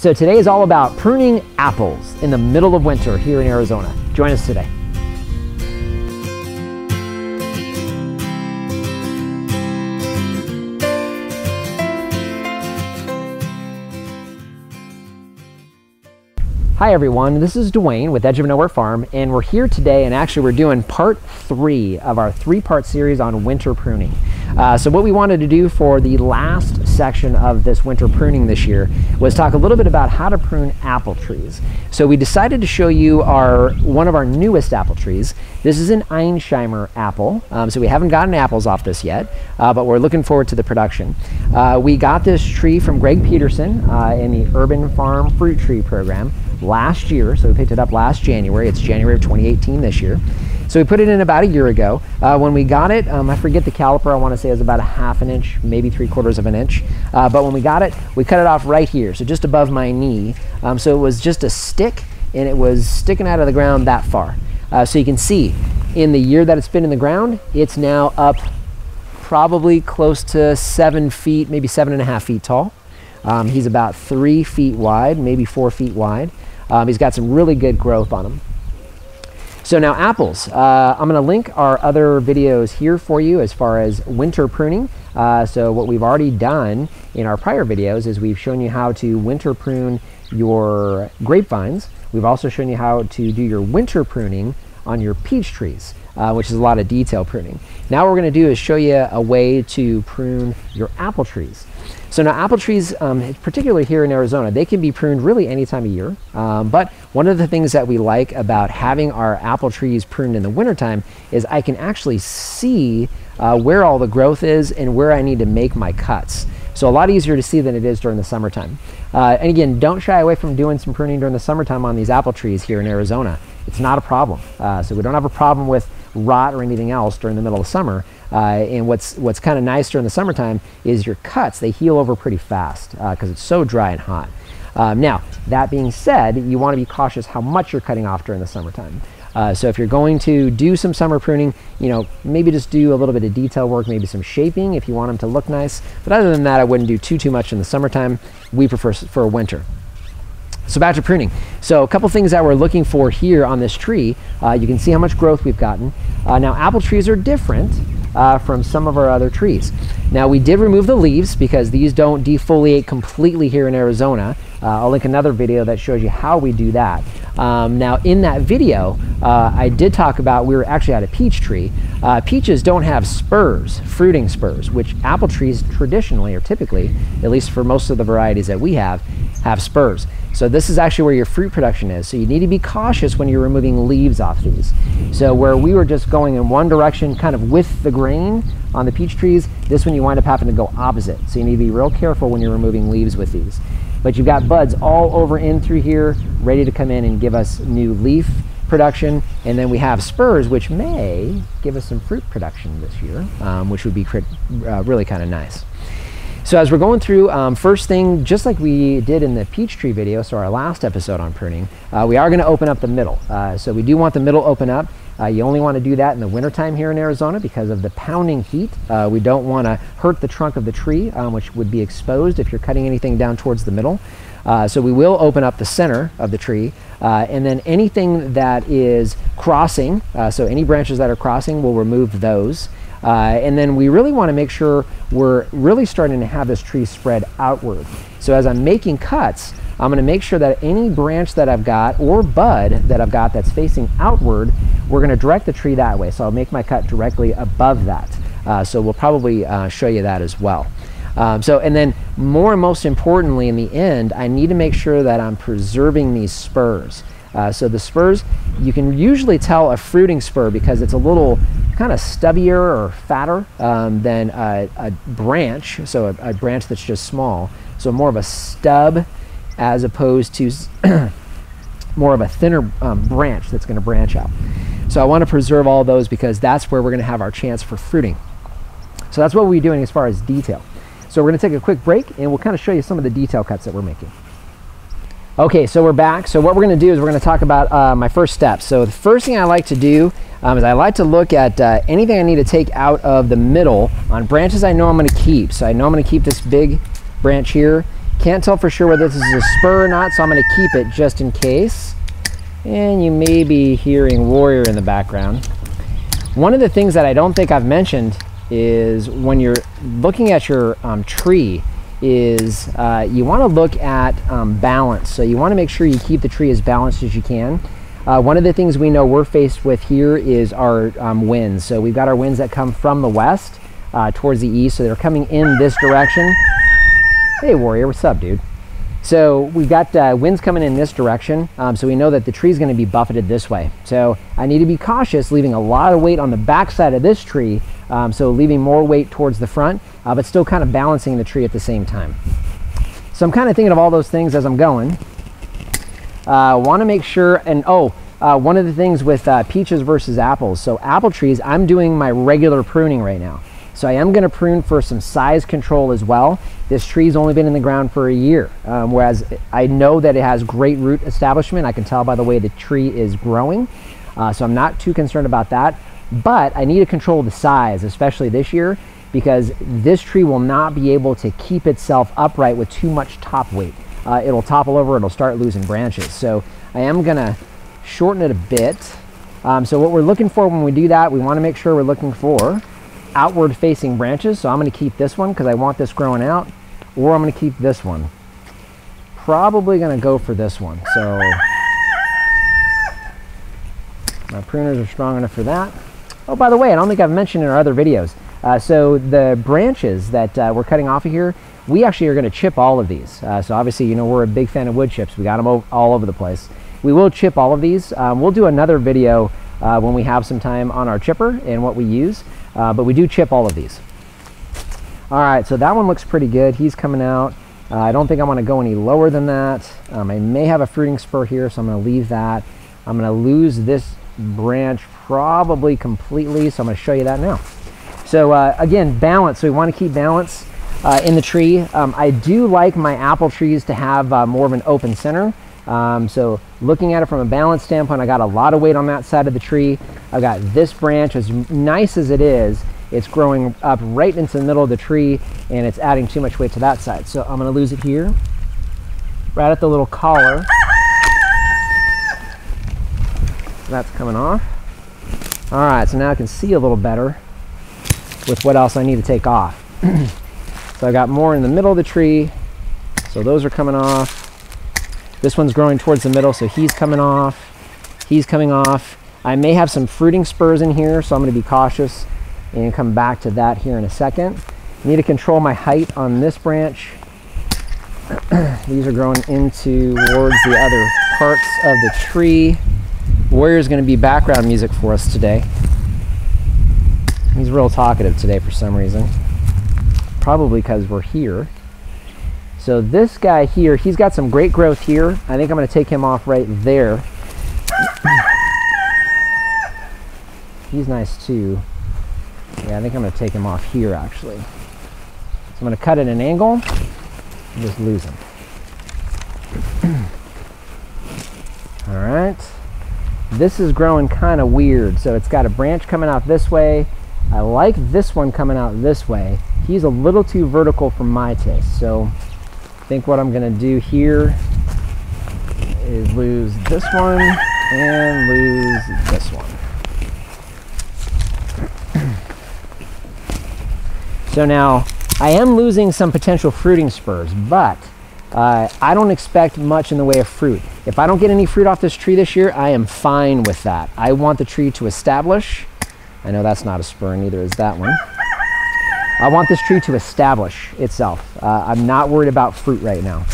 So today is all about pruning apples in the middle of winter here in Arizona. Join us today. Hi everyone, this is Dwayne with Edge of Nowhere Farm, and we're here today, and actually we're doing part 3 of our 3-part series on winter pruning. So what we wanted to do for the last section of this winter pruning this year was talk a little bit about how to prune apple trees. So we decided to show you one of our newest apple trees. This is an Ein Shemer apple, so we haven't gotten apples off this yet, but we're looking forward to the production. We got this tree from Greg Peterson in the Urban Farm Fruit Tree Program last year, so we picked it up last January. It's January of 2018 this year. So we put it in about a year ago. When we got it, I forget the caliper, I want to say it was about a 1/2 inch, maybe 3/4 of an inch. But when we got it, we cut it off right here, so just above my knee. So it was just a stick, and it was sticking out of the ground that far. So you can see, in the year that it's been in the ground, it's now up probably close to 7 feet, maybe 7.5 feet tall. He's about 3 feet wide, maybe 4 feet wide. He's got some really good growth on him. So now apples, I'm going to link our other videos here for you as far as winter pruning. So what we've already done in our prior videos is we've shown you how to winter prune your grapevines. We've also shown you how to do your winter pruning on your peach trees, which is a lot of detail pruning. Now what we're going to do is show you a way to prune your apple trees. So now apple trees, particularly here in Arizona, they can be pruned really any time of year. But one of the things that we like about having our apple trees pruned in the wintertime is I can actually see where all the growth is and where I need to make my cuts. So a lot easier to see than it is during the summertime. And again, don't shy away from doing some pruning during the summertime on these apple trees here in Arizona. It's not a problem. So we don't have a problem with rot or anything else during the middle of summer. And what's kind of nice during the summertime is your cuts, they heal over pretty fast because it's so dry and hot. Now, that being said, you want to be cautious how much you're cutting off during the summertime. So if you're going to do some summer pruning, maybe just do a little bit of detail work, maybe some shaping if you want them to look nice. But other than that, I wouldn't do too much in the summertime. We prefer for winter. So back to pruning. So a couple things that we're looking for here on this tree. You can see how much growth we've gotten. Now apple trees are different from some of our other trees. Now we did remove the leaves because these don't defoliate completely here in Arizona. I'll link another video that shows you how we do that. Now in that video, I did talk about, we were actually at a peach tree. Peaches don't have spurs, fruiting spurs, which apple trees traditionally or typically, at least for most of the varieties that we have spurs. So this is actually where your fruit production is. So you need to be cautious when you're removing leaves off these. So where we were just going in one direction, kind of with the grain on the peach trees, this one you wind up having to go opposite. So you need to be real careful when you're removing leaves with these. But you've got buds all over in through here, ready to come in and give us new leaf production. And then we have spurs, which may give us some fruit production this year, which would be really kind of nice. So as we're going through, first thing, just like we did in the peach tree video, so our last episode on pruning, we are going to open up the middle. So we do want the middle open up. You only want to do that in the wintertime here in Arizona because of the pounding heat. We don't want to hurt the trunk of the tree, which would be exposed if you're cutting anything down towards the middle. So we will open up the center of the tree, and then anything that is crossing, so any branches that are crossing, we'll remove those. And then we really want to make sure we're really starting to have this tree spread outward. So as I'm making cuts, I'm going to make sure that any branch that I've got or bud that I've got that's facing outward, we're going to direct the tree that way. So I'll make my cut directly above that. So we'll probably show you that as well. And then more and most importantly in the end, I need to make sure that I'm preserving these spurs. So the spurs, you can usually tell a fruiting spur because it's a little kind of stubbier or fatter than a branch, so a branch that's just small. So more of a stub as opposed to more of a thinner branch that's going to branch out. So I want to preserve all those because that's where we're going to have our chance for fruiting. So that's what we'll be doing as far as detail. So we're going to take a quick break and we'll kind of show you some of the detail cuts that we're making. Okay, so we're back. So what we're going to do is we're going to talk about my first steps. So the first thing I like to do is I like to look at anything I need to take out of the middle on branches I know I'm going to keep. So I know I'm going to keep this big branch here, Can't tell for sure whether this is a spur or not, so I'm going to keep it just in case. And you may be hearing Warrior in the background. One of the things that I don't think I've mentioned is when you're looking at your tree is you want to look at balance. So you want to make sure you keep the tree as balanced as you can. One of the things we know we're faced with here is our winds. So we've got our winds that come from the west towards the east, so they're coming in this direction. Hey Warrior, what's up, dude? So we've got winds coming in this direction, so we know that the tree is going to be buffeted this way. So I need to be cautious, leaving a lot of weight on the back side of this tree, so leaving more weight towards the front, but still kind of balancing the tree at the same time. So I'm kind of thinking of all those things as I'm going. Want to make sure, and one of the things with peaches versus apples. So apple trees, I'm doing my regular pruning right now. So I am going to prune for some size control as well. This tree's only been in the ground for a year, whereas I know that it has great root establishment. I can tell by the way the tree is growing. So I'm not too concerned about that, but I need to control the size, especially this year, because this tree will not be able to keep itself upright with too much top weight. It'll topple over, it'll start losing branches. So I am going to shorten it a bit. So what we're looking for when we do that, we want to make sure we're looking for outward facing branches. So I'm going to keep this one because I want this growing out, or I'm going to keep this one. Probably going to go for this one. So my pruners are strong enough for that. Oh, by the way, I don't think I've mentioned in our other videos. So the branches that we're cutting off of here, we actually are going to chip all of these. So obviously, you know, we're a big fan of wood chips. We got them all over the place. We will chip all of these. We'll do another video when we have some time on our chipper and what we use. But we do chip all of these. All right, so that one looks pretty good. He's coming out. I don't think I want to go any lower than that. I may have a fruiting spur here, so I'm going to leave that. I'm going to lose this branch probably completely, so I'm going to show you that now. So again, balance. So we want to keep balance in the tree. I do like my apple trees to have more of an open center. So looking at it from a balance standpoint, I got a lot of weight on that side of the tree. I've got this branch, as nice as it is, it's growing up right into the middle of the tree, and it's adding too much weight to that side. So I'm going to lose it here, right at the little collar. That's coming off. All right, so now I can see a little better with what else I need to take off. So I got more in the middle of the tree, so those are coming off. This one's growing towards the middle, so he's coming off. He's coming off. I may have some fruiting spurs in here, so I'm going to be cautious and come back to that here in a second. I need to control my height on this branch. These are growing in towards the other parts of the tree. Warrior's going to be background music for us today. He's real talkative today for some reason. Probably because we're here. So this guy here, he's got some great growth here. I think I'm going to take him off right there. He's nice too. Yeah, I think I'm going to take him off here actually. So I'm going to cut at an angle and just lose him. All right. This is growing kind of weird. So it's got a branch coming out this way. I like this one coming out this way. He's a little too vertical for my taste. So I think what I'm going to do here is lose this one and lose this one. So now I am losing some potential fruiting spurs, but I don't expect much in the way of fruit. If I don't get any fruit off this tree this year, I am fine with that. I want the tree to establish. I know that's not a spur, neither is that one. I want this tree to establish itself. I'm not worried about fruit right now.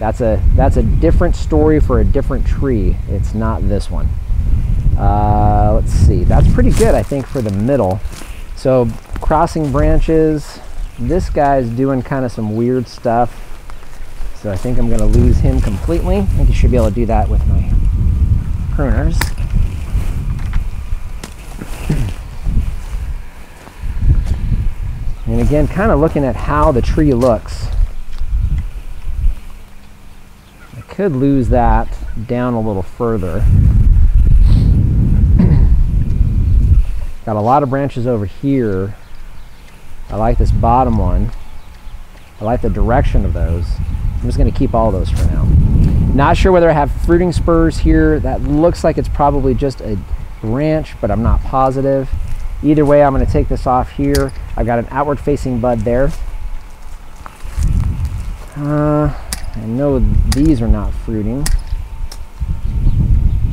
That's a different story for a different tree. It's not this one. Let's see. That's pretty good, I think, for the middle. So crossing branches. This guy's doing kind of some weird stuff. So I think I'm going to lose him completely. I think you should be able to do that with my pruners. And again, kind of looking at how the tree looks. I could lose that down a little further. Got a lot of branches over here. I like this bottom one. I like the direction of those. I'm just going to keep all those for now. Not sure whether I have fruiting spurs here. That looks like it's probably just a branch, but I'm not positive. Either way, I'm going to take this off here. I've got an outward facing bud there. I know these are not fruiting.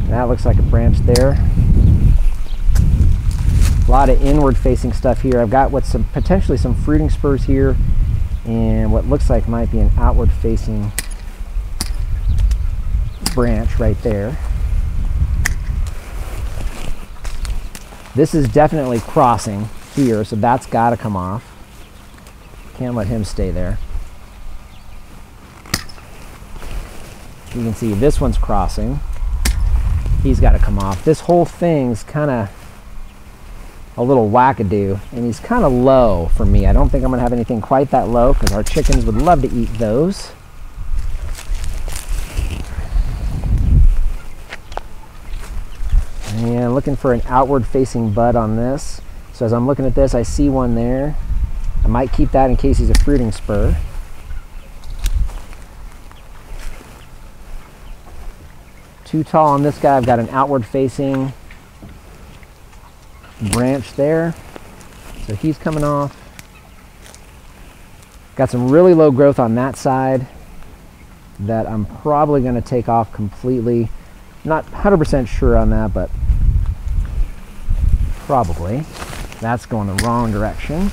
That looks like a branch there. A lot of inward facing stuff here. I've got what's potentially some fruiting spurs here, and what looks like might be an outward facing branch right there. This is definitely crossing here, so that's got to come off. Can't let him stay there. You can see this one's crossing. He's got to come off. This whole thing's kind of a little wackadoo, and he's kind of low for me. I don't think I'm going to have anything quite that low because our chickens would love to eat those. And looking for an outward facing bud on this. So as I'm looking at this, I see one there. I might keep that in case he's a fruiting spur. Too tall on this guy. I've got an outward facing branch there. So he's coming off. Got some really low growth on that side that I'm probably going to take off completely. Not 100% sure on that, but probably. That's going the wrong direction.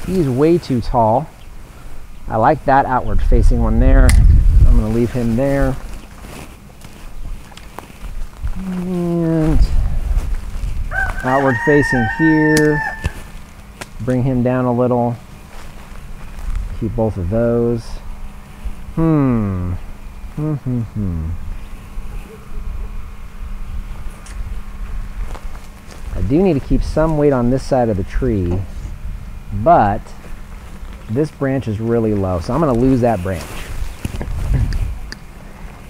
He's way too tall. I like that outward facing one there. I'm going to leave him there. And outward facing here. Bring him down a little. Keep both of those. I do need to keep some weight on this side of the tree, but this branch is really low, so I'm going to lose that branch.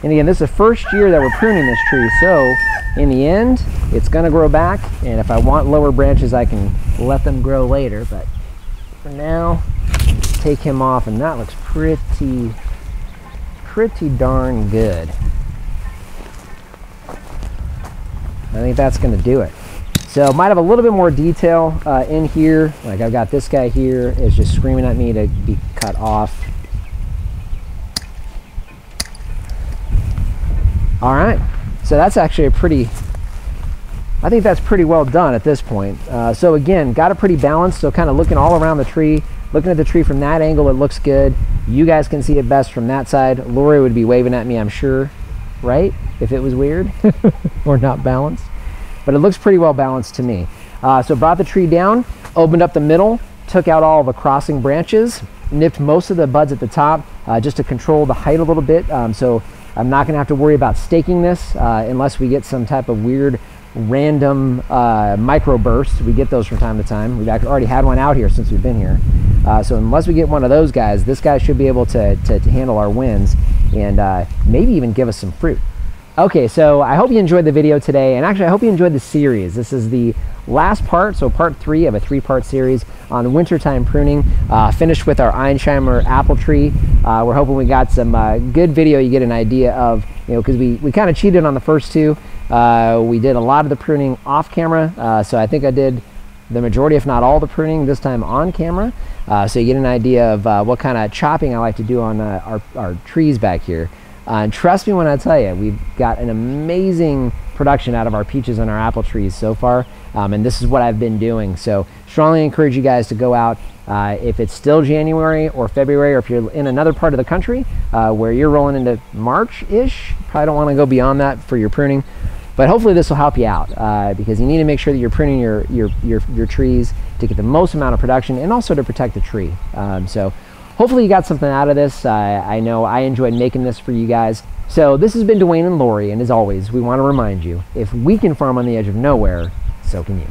And again, this is the first year that we're pruning this tree, so in the end, it's going to grow back, and if I want lower branches, I can let them grow later, but for now, take him off, and that looks pretty darn good. I think that's going to do it. So might have a little bit more detail in here. Like I've got this guy here is just screaming at me to be cut off. All right, so that's actually a pretty, I think that's pretty well done at this point. So again, got it pretty balanced. So kind of looking all around the tree, looking at the tree from that angle, it looks good. You guys can see it best from that side. Lori would be waving at me, I'm sure, right? If it was weird or not balanced. But it looks pretty well balanced to me. So brought the tree down, opened up the middle, took out all the crossing branches, nipped most of the buds at the top just to control the height a little bit. So I'm not gonna have to worry about staking this unless we get some type of weird random micro bursts. We get those from time to time. We've already had one out here since we've been here. So unless we get one of those guys, this guy should be able to handle our winds and maybe even give us some fruit. Okay, so I hope you enjoyed the video today, and actually I hope you enjoyed the series. This is the last part, so part 3 of a 3-part series on wintertime pruning, finished with our Ein Shemer apple tree. We're hoping we got some good video you get an idea of, you know, because we kind of cheated on the first 2. We did a lot of the pruning off camera, so I think I did the majority, if not all, the pruning this time on camera. So you get an idea of what kind of chopping I like to do on our trees back here. And trust me when I tell you, we've got an amazing production out of our peaches and our apple trees so far, and this is what I've been doing. So strongly encourage you guys to go out if it's still January or February, or if you're in another part of the country where you're rolling into March-ish. Probably don't want to go beyond that for your pruning, but hopefully this will help you out because you need to make sure that you're pruning your trees to get the most amount of production and also to protect the tree. So hopefully you got something out of this. I know I enjoyed making this for you guys. So this has been Dwayne and Lori, and as always, we want to remind you, if we can farm on the edge of nowhere, so can you.